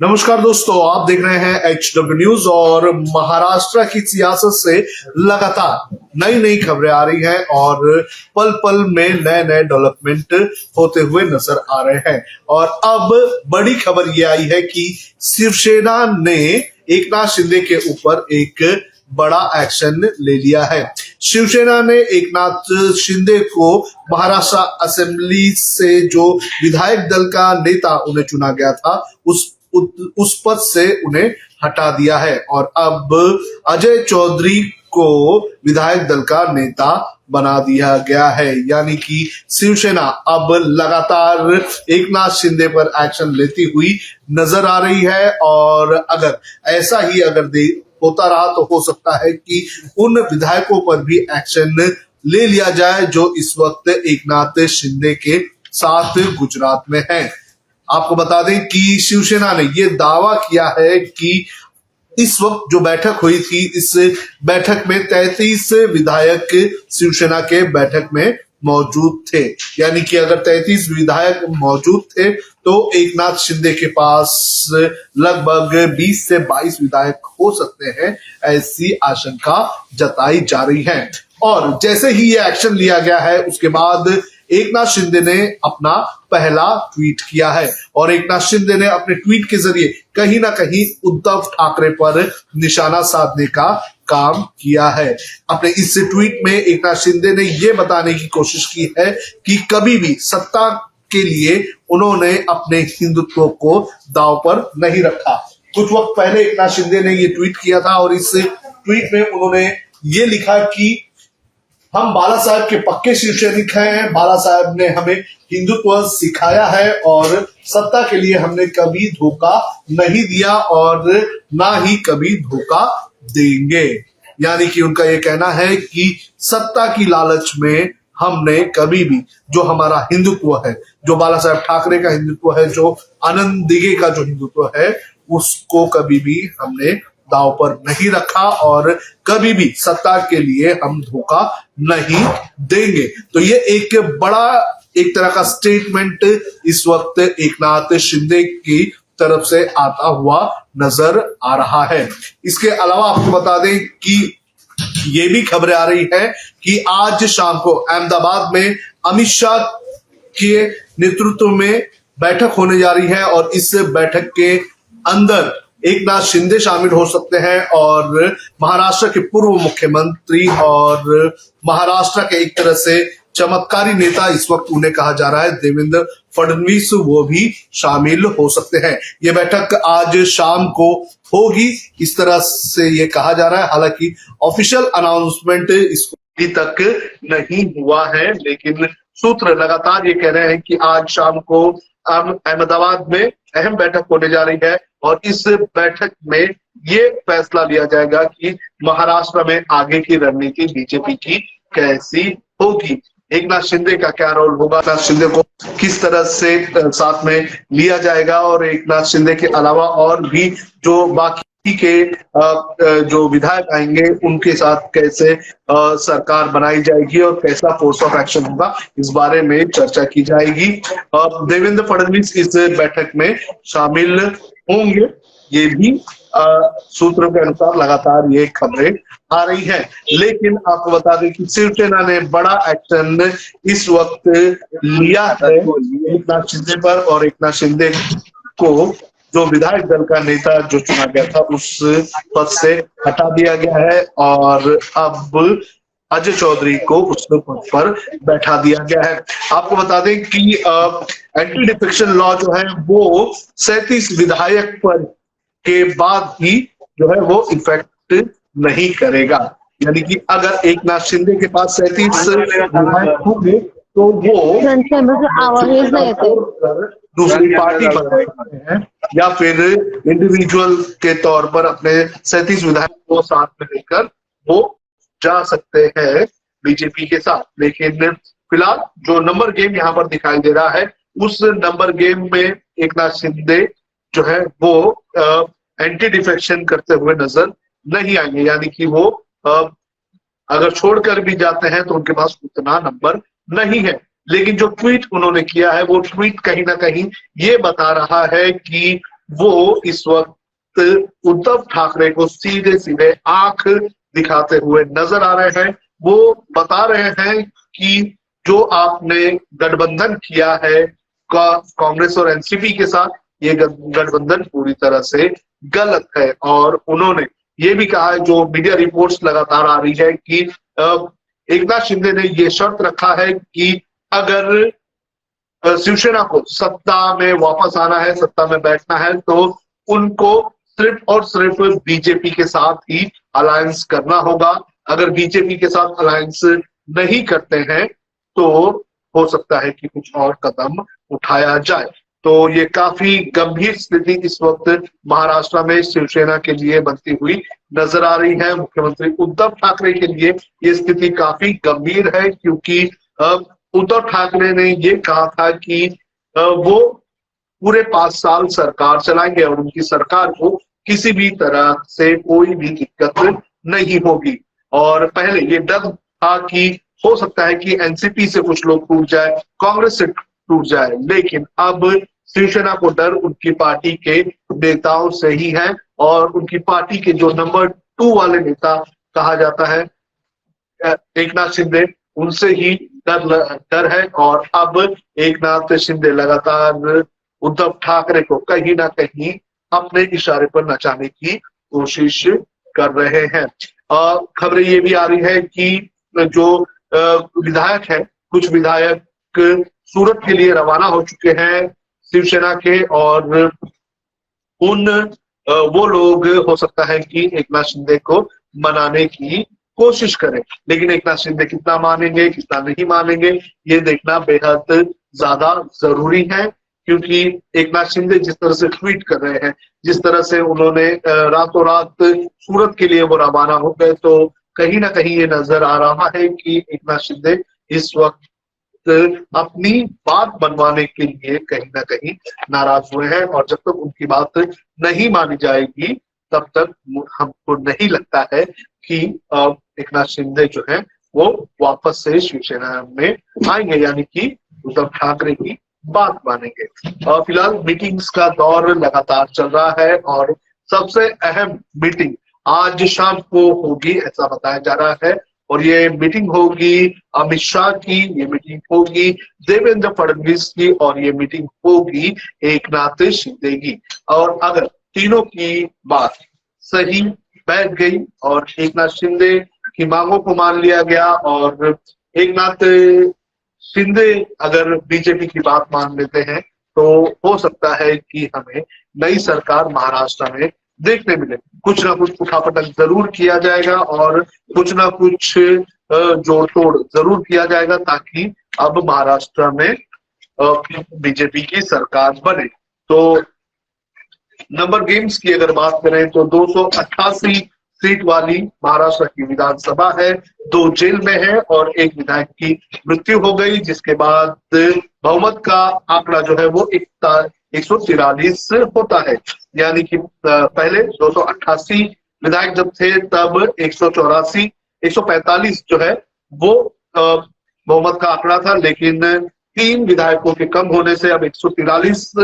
नमस्कार दोस्तों, आप देख रहे हैं HW न्यूज और महाराष्ट्र की सियासत से लगातार नई नई खबरें आ रही हैं और पल पल में नए नए डेवलपमेंट होते हुए नजर आ रहे हैं। और अब बड़ी खबर ये आई है कि शिवसेना ने एकनाथ शिंदे के ऊपर एक बड़ा एक्शन ले लिया है। शिवसेना ने एकनाथ शिंदे को महाराष्ट्र असेंबली से जो विधायक दल का नेता उन्हें चुना गया था उस पद से उन्हें हटा दिया है और अब अजय चौधरी को विधायक दल का नेता बना दिया गया है। यानी कि शिवसेना अब लगातार एकनाथ शिंदे पर एक्शन लेती हुई नजर आ रही है और अगर ऐसा ही होता रहा तो हो सकता है कि उन विधायकों पर भी एक्शन ले लिया जाए जो इस वक्त एकनाथ शिंदे के साथ गुजरात में हैं। आपको बता दें कि शिवसेना ने यह दावा किया है कि इस वक्त जो बैठक हुई थी, इस बैठक में 33 विधायक शिवसेना के बैठक में मौजूद थे। यानी कि अगर 33 विधायक मौजूद थे तो एकनाथ शिंदे के पास लगभग 20 से 22 विधायक हो सकते हैं, ऐसी आशंका जताई जा रही है। और जैसे ही ये एक्शन लिया गया है उसके बाद एकनाथ शिंदे ने अपना पहला ट्वीट किया है और एकनाथ शिंदे ने अपने ट्वीट के जरिए कहीं ना कहीं उद्धव ठाकरे पर निशाना साधने का काम किया है। अपने इस ट्वीट में एकनाथ शिंदे ने यह बताने की कोशिश की है कि कभी भी सत्ता के लिए उन्होंने अपने हिंदुत्व को दांव पर नहीं रखा। कुछ वक्त पहले एकनाथ शिंदे ने यह ट्वीट किया था और इस ट्वीट में उन्होंने ये लिखा कि हम बाला साहब के पक्के शिवसैनिक हैं, बाला साहब ने हमें हिंदुत्व सिखाया है और सत्ता के लिए हमने कभी धोखा नहीं दिया और ना ही कभी धोखा देंगे। यानी कि उनका ये कहना है कि सत्ता की लालच में हमने कभी भी जो हमारा हिंदुत्व है, जो बाला साहब ठाकरे का हिंदुत्व है, जो आनंद दिघे का जो हिंदुत्व है, उसको कभी भी हमने दांव पर नहीं रखा और कभी भी सत्ता के लिए हम धोखा नहीं देंगे। तो ये एक तरह का स्टेटमेंट इस वक्त एकनाथ शिंदे की तरफ से आता हुआ नजर आ रहा है। इसके अलावा आपको बता दें कि ये भी खबरें आ रही है कि आज शाम को अहमदाबाद में अमित शाह के नेतृत्व में बैठक होने जा रही है और इस बैठक के अंदर एकनाथ शिंदे शामिल हो सकते हैं और महाराष्ट्र के पूर्व मुख्यमंत्री और महाराष्ट्र के एक तरह से चमत्कारी नेता इस वक्त उन्हें कहा जा रहा है देवेंद्र फडणवीस, वो भी शामिल हो सकते हैं। ये बैठक आज शाम को होगी, इस तरह से ये कहा जा रहा है। हालांकि ऑफिशियल अनाउंसमेंट इसको अभी तक नहीं हुआ है, लेकिन सूत्र लगातार ये कह रहे हैं कि आज शाम को अहमदाबाद में अहम बैठक होने जा रही है और इस बैठक में ये फैसला लिया जाएगा कि महाराष्ट्र में आगे की रणनीति बीजेपी की कैसी होगी, एकनाथ शिंदे का क्या रोल होगा, एकनाथ शिंदे को किस तरह से साथ में लिया जाएगा और एकनाथ शिंदे के अलावा और भी जो बाकी के जो विधायक आएंगे उनके साथ कैसे सरकार बनाई जाएगी और कैसा कोर्स ऑफ एक्शन होगा, इस बारे में चर्चा की जाएगी। देवेंद्र फडणवीस इस बैठक में शामिल होंगे, ये भी सूत्रों के अनुसार लगातार ये खबरें आ रही हैं। लेकिन आपको बता दें कि शिवसेना ने बड़ा एक्शन इस वक्त लिया है एकनाथ शिंदे पर और एकनाथ शिंदे को जो विधायक दल का नेता जो चुना गया था उस पद से हटा दिया गया है और अब अजय चौधरी को उस पद पर बैठा दिया गया है। आपको बता दें कि एंटी डिफेक्शन लॉ जो है वो 37 विधायक पर के बाद ही जो है वो इफेक्ट नहीं करेगा। यानी कि अगर एकनाथ शिंदे के पास 37 विधायक होंगे तो वो दूसरी पार्टी बना सकते हैं या फिर इंडिविजुअल के तौर पर अपने 37 विधायक को साथ में लेकर वो जा सकते हैं बीजेपी के साथ। लेकिन फिलहाल जो नंबर गेम यहाँ पर दिखाई दे रहा है, उस नंबर गेम में एकनाथ शिंदे जो है वो एंटी डिफेक्शन करते हुए नजर नहीं आएंगे। यानी कि वो अगर छोड़कर भी जाते हैं तो उनके पास उतना नंबर नहीं है। लेकिन जो ट्वीट उन्होंने किया है वो ट्वीट कहीं ना कहीं ये बता रहा है कि वो इस वक्त उद्धव ठाकरे को सीधे सीधे आंख दिखाते हुए नजर आ रहे हैं। वो बता रहे हैं कि जो आपने गठबंधन किया है कांग्रेस और एनसीपी के साथ, ये गठबंधन पूरी तरह से गलत है। और उन्होंने ये भी कहा है, जो मीडिया रिपोर्ट्स लगातार आ रही है, कि एकनाथ शिंदे ने ये शर्त रखा है कि अगर शिवसेना को सत्ता में वापस आना है, सत्ता में बैठना है, तो उनको सिर्फ और सिर्फ बीजेपी के साथ ही अलायंस करना होगा। अगर बीजेपी के साथ अलायंस नहीं करते हैं तो हो सकता है कि कुछ और कदम उठाया जाए। तो ये काफी गंभीर स्थिति इस वक्त महाराष्ट्र में शिवसेना के लिए बनती हुई नजर आ रही है। मुख्यमंत्री उद्धव ठाकरे के लिए ये स्थिति काफी गंभीर है, क्योंकि उद्धव ठाकरे ने ये कहा था कि वो पूरे 5 साल सरकार चलाएंगे और उनकी सरकार को किसी भी तरह से कोई भी दिक्कत नहीं होगी। और पहले ये डर था कि हो सकता है कि एनसीपी से कुछ लोग टूट जाए, कांग्रेस से टूट जाए, लेकिन अब शिवसेना को डर उनकी पार्टी के नेताओं से ही है। और उनकी पार्टी के जो नंबर 2 वाले नेता कहा जाता है एकनाथ शिंदे, उनसे ही डर है। और अब एकनाथ शिंदे लगातार उद्धव ठाकरे को कहीं ना कहीं अपने इशारे पर नचाने की कोशिश कर रहे हैं। खबरें ये भी आ रही है कि जो विधायक है, कुछ विधायक सूरत के लिए रवाना हो चुके हैं शिवसेना के, और उन वो लोग हो सकता है कि एकनाथ शिंदे को मनाने की कोशिश करें। लेकिन एकनाथ शिंदे कितना मानेंगे, कितना नहीं मानेंगे, ये देखना बेहद ज्यादा जरूरी है। क्योंकि एकनाथ शिंदे जिस तरह से ट्वीट कर रहे हैं, जिस तरह से उन्होंने रातों रात सूरत के लिए वो रवाना हो गए, तो कहीं ना कहीं ये नजर आ रहा है कि एकनाथ शिंदे इस वक्त अपनी बात मनवाने के लिए कहीं ना कहीं नाराज हुए हैं। और जब तक उनकी बात नहीं मानी जाएगी, तब तक हमको नहीं लगता है कि एकनाथ शिंदे जो है वो वापस से शिवसेना में आएंगे, यानी कि उद्धव ठाकरे की बात मानेंगे। फिलहाल मीटिंग्स का दौर लगातार चल रहा है, और सबसे अहम मीटिंग आज शाम को होगी ऐसा बताया जा रहा है। और ये मीटिंग होगी अमित शाह की, ये मीटिंग होगी देवेंद्र फडणवीस की, और ये मीटिंग होगी एकनाथ शिंदे की। और अगर तीनों की बात सही बैठ गई और एकनाथ शिंदे की मांगों को मान लिया गया, और एकनाथ शिंदे अगर बीजेपी की बात मान लेते हैं, तो हो सकता है कि हमें नई सरकार महाराष्ट्र में देखने मिले। कुछ ना कुछ उठापटक जरूर किया जाएगा और कुछ ना कुछ जोड़ तोड़ जरूर किया जाएगा, ताकि अब महाराष्ट्र में बीजेपी की सरकार बने। तो नंबर गेम्स की अगर बात करें तो 288 सीट वाली महाराष्ट्र की विधानसभा है, 2 जेल में है और 1 विधायक की मृत्यु हो गई, जिसके बाद बहुमत का आंकड़ा जो है वो 143 होता है। यानी कि पहले 288 विधायक जब थे, तब 184 145 जो है वो बहुमत का आंकड़ा था, लेकिन 3 विधायकों के कम होने से अब 143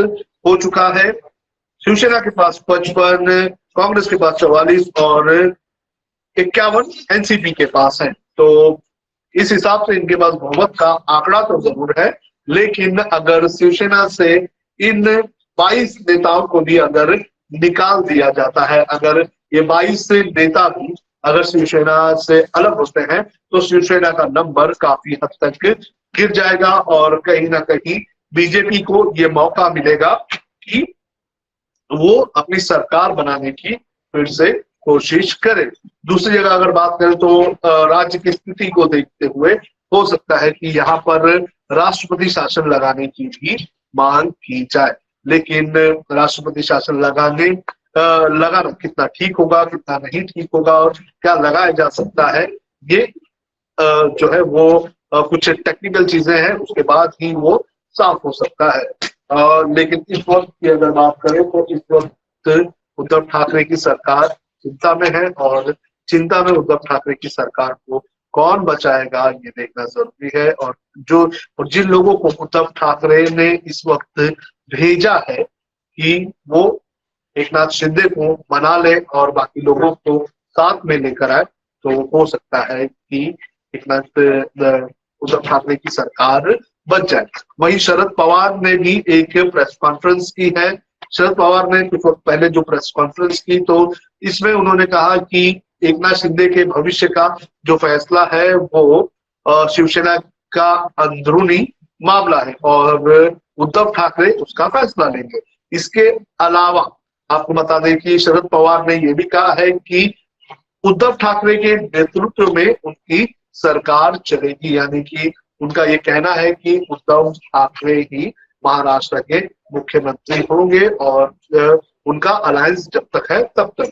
हो चुका है। शिवसेना के पास 55, कांग्रेस के पास 44 और 51 एनसीपी के पास है। तो इस हिसाब से इनके पास बहुमत का आंकड़ा तो जरूर है, लेकिन अगर शिवसेना से इन 22 नेताओं को भी अगर निकाल दिया जाता है, अगर ये 22 नेता भी अगर शिवसेना से अलग होते हैं, तो शिवसेना का नंबर काफी हद तक गिर जाएगा और कहीं ना कहीं बीजेपी को ये मौका मिलेगा कि वो अपनी सरकार बनाने की फिर से कोशिश करे। दूसरी जगह अगर बात करें तो राज्य की स्थिति को देखते हुए हो सकता है कि यहाँ पर राष्ट्रपति शासन लगाने की भी मांग की जाए, लेकिन राष्ट्रपति शासन लगाना कितना ठीक होगा, कितना नहीं ठीक होगा और क्या लगाया जा सकता है, ये जो है वो कुछ टेक्निकल चीजें हैं, उसके बाद ही वो साफ हो सकता है। लेकिन इस वक्त की अगर बात करें तो इस वक्त उद्धव ठाकरे की सरकार चिंता में है, और चिंता में उद्धव ठाकरे की सरकार को कौन बचाएगा ये देखना जरूरी है। और जिन लोगों को उद्धव ठाकरे ने इस वक्त भेजा है कि वो एकनाथ शिंदे को मना ले और बाकी लोगों को साथ में लेकर आए तो हो सकता है कि उद्धव ठाकरे की सरकार बच जाए। वहीं शरद पवार ने भी एक प्रेस कॉन्फ्रेंस की है। शरद पवार ने कुछ वक्त पहले जो प्रेस कॉन्फ्रेंस की तो इसमें उन्होंने कहा कि एकनाथ शिंदे के भविष्य का जो फैसला है वो शिवसेना का अंदरूनी मामला है और उद्धव ठाकरे उसका फैसला लेंगे। इसके अलावा आपको बता दें कि शरद पवार ने यह भी कहा है कि उद्धव ठाकरे के नेतृत्व में उनकी सरकार चलेगी, यानी कि उनका ये कहना है कि उद्धव ठाकरे ही महाराष्ट्र के मुख्यमंत्री होंगे और उनका अलायंस जब तक है तब तक।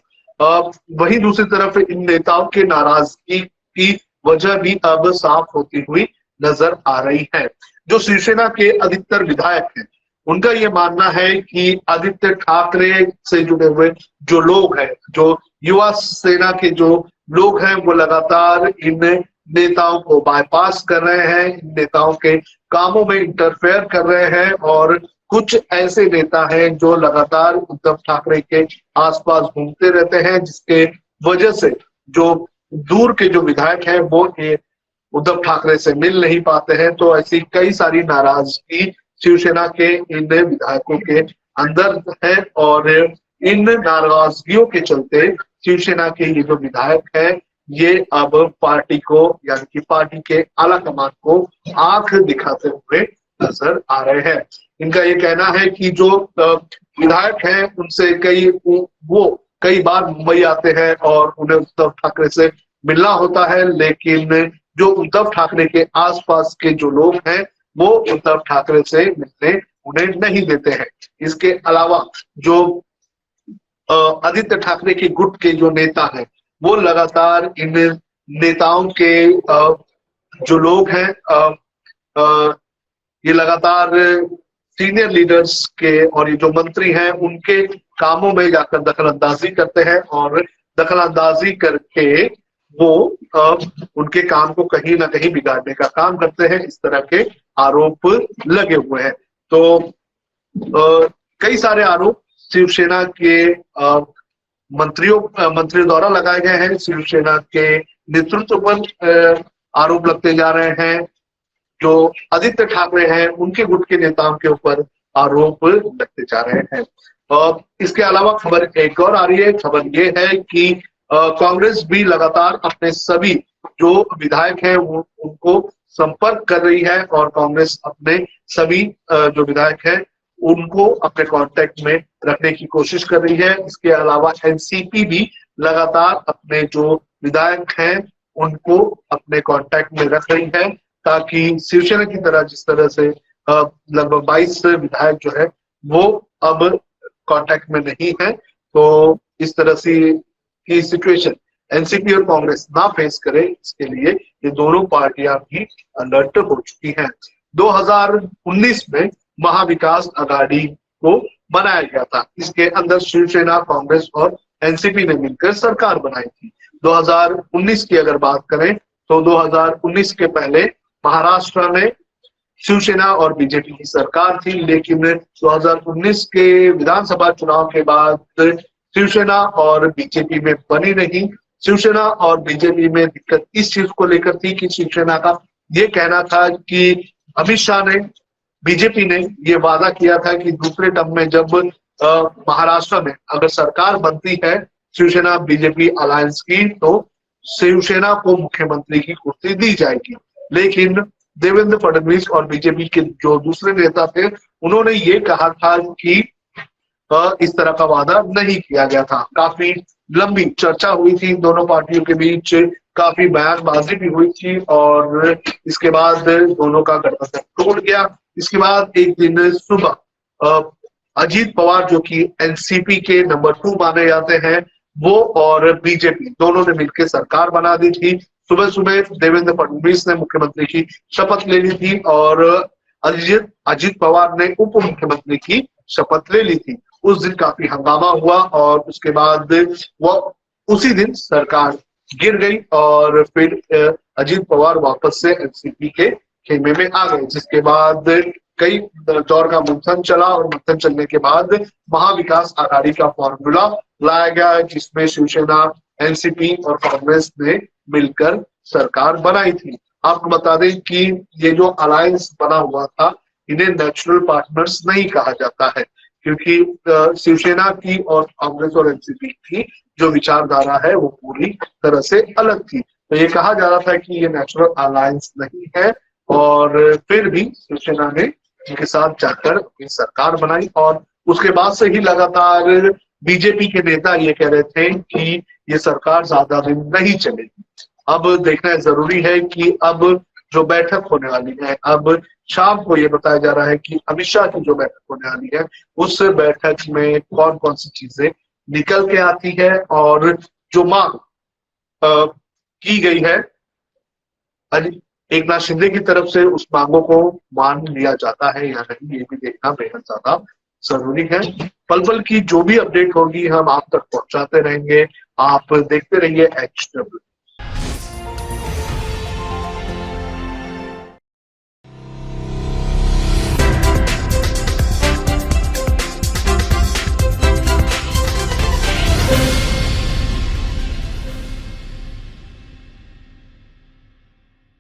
वहीं दूसरी तरफ इन नेताओं के नाराजगी की वजह भी अब साफ होती हुई नजर आ रही है। जो शिवसेना के अधिकतर विधायक हैं उनका ये मानना है कि आदित्य ठाकरे से जुड़े हुए जो लोग हैं, जो युवा सेना के जो लोग हैं, वो लगातार इन नेताओं को बाईपास कर रहे हैं, इन नेताओं के कामों में इंटरफेयर कर रहे हैं और कुछ ऐसे नेता हैं जो लगातार उद्धव ठाकरे के आसपास घूमते रहते हैं, जिसके वजह से जो दूर के जो विधायक हैं वो उद्धव ठाकरे से मिल नहीं पाते हैं। तो ऐसी कई सारी नाराजगी शिवसेना के इन विधायकों के अंदर है और इन नाराजगियों के चलते शिवसेना के ये जो विधायक है ये अब पार्टी को यानी कि पार्टी के आला कमान को आंख दिखाते हुए नजर आ रहे हैं। इनका ये कहना है कि जो विधायक हैं उनसे वो कई बार मुंबई आते हैं और उन्हें उद्धव ठाकरे से मिलना होता है, लेकिन जो उद्धव ठाकरे के आसपास के जो लोग हैं वो उद्धव ठाकरे से मिलने उन्हें नहीं देते हैं। इसके अलावा जो आदित्य ठाकरे के गुट के जो नेता हैं वो लगातार इन नेताओं के जो लोग हैं ये लगातार सीनियर लीडर्स के और ये जो मंत्री हैं उनके कामों में जाकर दखलंदाजी करते हैं और दखलंदाजी करके वो उनके काम को कहीं ना कहीं बिगाड़ने का काम करते हैं। इस तरह के आरोप लगे हुए हैं। तो कई सारे आरोप शिवसेना के मंत्रियों द्वारा लगाए गए हैं। शिवसेना के नेतृत्व पर आरोप लगते जा रहे हैं। जो आदित्य ठाकरे हैं उनके गुट के नेताओं के ऊपर आरोप लगते जा रहे हैं। इसके अलावा खबर एक और आ रही है। खबर ये है कि कांग्रेस भी लगातार अपने सभी जो विधायक हैं उनको संपर्क कर रही है और कांग्रेस अपने सभी जो विधायक हैं उनको अपने कांटेक्ट में रखने की कोशिश कर रही है। इसके अलावा एनसीपी भी लगातार अपने जो विधायक हैं उनको अपने कांटेक्ट में रख रही है, ताकि शिवसेना की तरह जिस तरह से लगभग 22 विधायक जो है वो अब कांटेक्ट में नहीं है, तो इस तरह से की सिचुएशन एनसीपी और कांग्रेस ना फेस करे, इसके लिए ये दोनों पार्टियां भी अलर्ट हो चुकी हैं। 2019 में महाविकास अघाड़ी को बनाया गया था। इसके अंदर शिवसेना, कांग्रेस और एनसीपी ने मिलकर सरकार बनाई थी। 2019 की अगर बात करें तो 2019 के पहले महाराष्ट्र में शिवसेना और बीजेपी की सरकार थी, लेकिन 2019 के विधानसभा चुनाव के बाद शिवसेना और बीजेपी में बनी नहीं। शिवसेना और बीजेपी में दिक्कत इस चीज को लेकर थी कि शिवसेना का ये कहना था कि अमित शाह ने, बीजेपी ने ये वादा किया था कि दूसरे टर्म में जब महाराष्ट्र में अगर सरकार बनती है शिवसेना बीजेपी अलायंस की, तो शिवसेना को मुख्यमंत्री की कुर्सी दी जाएगी। लेकिन देवेंद्र फडणवीस और बीजेपी के जो दूसरे नेता थे उन्होंने ये कहा था कि इस तरह का वादा नहीं किया गया था। काफी लंबी चर्चा हुई थी दोनों पार्टियों के बीच, काफी बयानबाजी भी हुई थी और इसके बाद दोनों का गठबंधन टूट गया। इसके बाद एक दिन सुबह अजीत पवार जो कि एनसीपी के नंबर 2 माने जाते हैं, वो और बीजेपी दोनों ने मिलकर सरकार बना दी थी। सुबह सुबह देवेंद्र फडणवीस ने मुख्यमंत्री की शपथ ले ली थी और अजीत पवार ने उप मुख्यमंत्री की शपथ ले ली थी। उस दिन काफी हंगामा हुआ और उसके बाद वो उसी दिन सरकार गिर गई और फिर अजीत पवार वापस से एनसीपी के खेमे में आ गए, जिसके बाद कई दौर का मंथन चला और मंथन चलने के बाद महाविकास आघाड़ी का फॉर्मूला लाया गया, जिसमें शिवसेना, एनसीपी और कांग्रेस ने मिलकर सरकार बनाई थी। आपको बता दें कि ये जो अलायंस बना हुआ था, इन्हें नेचुरल पार्टनर्स नहीं कहा जाता है, क्योंकि शिवसेना की और कांग्रेस और एनसीपी की जो विचारधारा है वो पूरी तरह से अलग थी। तो ये कहा जा रहा था कि ये नेचुरल अलायंस नहीं है, और फिर भी शिवसेना ने उनके साथ जाकर अपनी सरकार बनाई, और उसके बाद से ही लगातार बीजेपी के नेता ये कह रहे थे कि ये सरकार ज्यादा दिन नहीं चलेगी। अब देखना जरूरी है कि अब जो बैठक होने वाली है, अब शाम को ये बताया जा रहा है कि अमित शाह की जो बैठक होने वाली है, उस बैठक में कौन कौन सी चीजें निकल के आती है, और जो मांग की गई है एकनाथ शिंदे की तरफ से, उस मांगों को मान लिया जाता है या नहीं, ये भी देखना बेहद ज्यादा जरूरी है। पल पल की जो भी अपडेट होगी हम आप तक पहुंचाते रहेंगे। आप देखते रहिए HW।